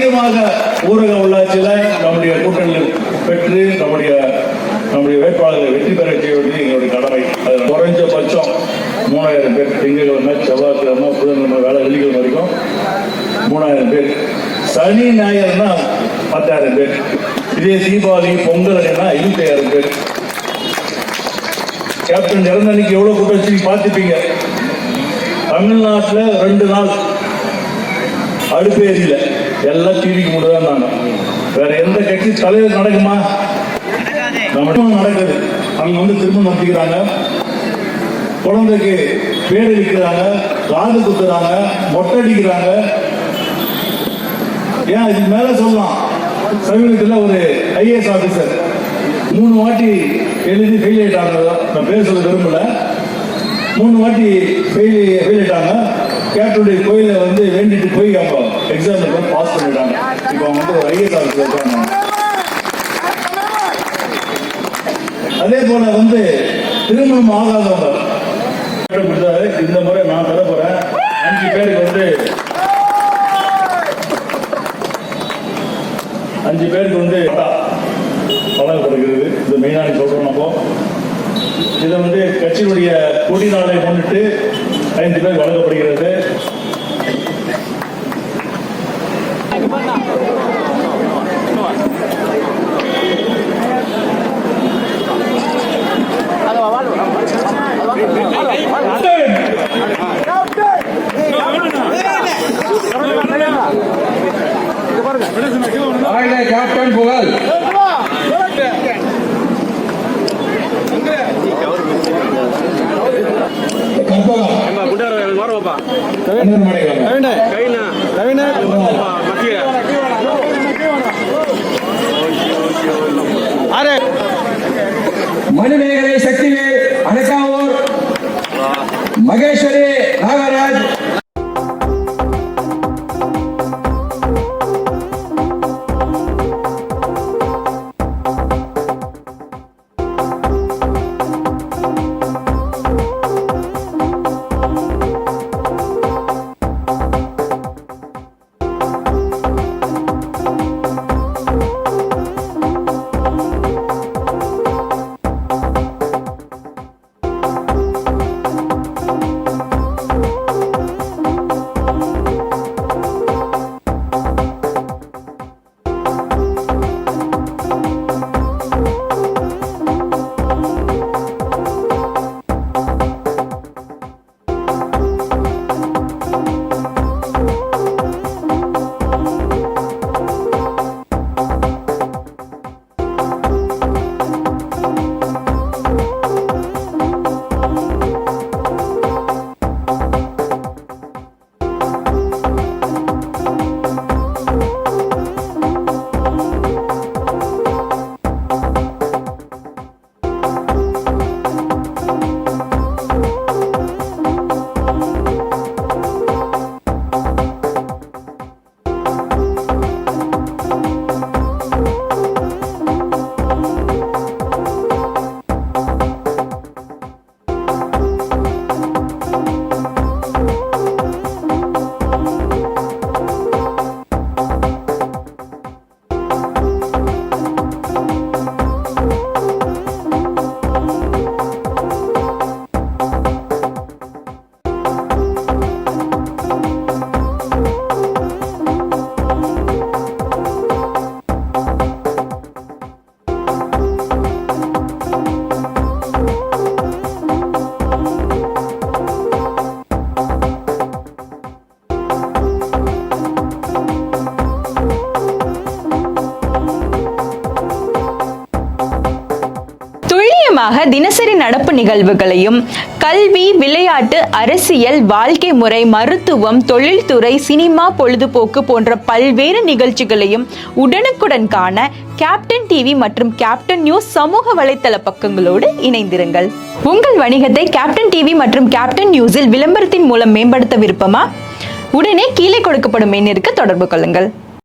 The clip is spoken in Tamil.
நிச்சயமாக ஊரக உள்ளாட்சியில் நம்முடைய கூட்டணியில் பெற்று நம்முடைய வேட்பாளர்களை வெற்றி பெற செய்வது எங்களுடைய கடமை. அது குறைஞ்சபட்சம் 3000 பேர் திங்கட்கிழமை, செவ்வாய்க்கிழமை, புதன்கிழமை, வெள்ளிக்கிழமை வரைக்கும் 3000 பேர். சனி ஞாயிறுனா 10,000 பேர். இதே தீபாவளி பொங்கல் 25,000 பேர். கேப்டன் இறந்த அன்னைக்கு எவ்வளவு கூட்டம் வச்சு பார்த்துப்பீங்க. தமிழ்நாட்டில் 2 நாள் அடுப்பு எரியல, எல்லாம் டிவிக்கு மட்டும்தான் நாங்க. வேற எந்த கட்சி தலைவர் நடக்குமா? நடக்குது. அவங்க திரும்ப நடத்திக்கிறாங்க, குழந்தைக்கு பேர் அடிக்கிறாங்க, காது குத்துறாங்க, மொட்டை அடிக்கிறாங்க. ஏன் இதுக்கு மேல சொல்லலாம். சமீபத்தில் ஒரு ஐஏஎஸ் ஆபீசர் 3 வாட்டி எழுதி ஃபெயில் ஆயிட்டாங்க. நான் பேர் சொல்ல விரும்பல. 3 வாட்டி ஃபெயில் ஆயிட்டாங்க. கேப்டனுடைய கோயில வேண்டிட்டு போய் அவங்க எக்ஸாம் பாஸ் பண்ணிட்டாங்க. இப்போ அவங்க ஒரு ஐஏஎஸ் ஆபீசர் இருக்காங்க. அதே போல திருமணம் ஆகாதவங்க இந்த முறை நான் தர போறேன். 5 பேருக்கு 5 பேருக்கு வழங்கப்படுகிறது. இது மெயினாக சொல்றோம். நம்ம இதை கட்சியினுடைய கொடி நாளை முன்னிட்டு 5 பேர் வழங்கப்படுகிறது. கேப்டன் புகழ் மணிமேகலை சக்திவேல் அனகாவூர் மகேஸ்வரி நாகராஜ் தினசரி நடப்பு நிகழ்வுகளையும் கல்வி, விளையாட்டு, அரசியல், வாழ்க்கை முறை, மருத்துவம், தொழில்துறை, சினிமா, பொழுதுபோக்கு போன்ற பல்வேறு நிகழ்ச்சிகளையும் உடனுக்குடன் காண கேப்டன் டிவி மற்றும் கேப்டன் நியூஸ் சமூக வலைத்தள பக்கங்களோடு இணைந்திருங்கள். உங்கள் வணிகத்தை கேப்டன் டிவி மற்றும் கேப்டன் நியூஸில் விளம்பரத்தின் மூலம் மேம்படுத்த விருப்பமா? உடனே கீழே கொடுக்கப்படும் எண்ணிற்கு தொடர்பு கொள்ளுங்கள்.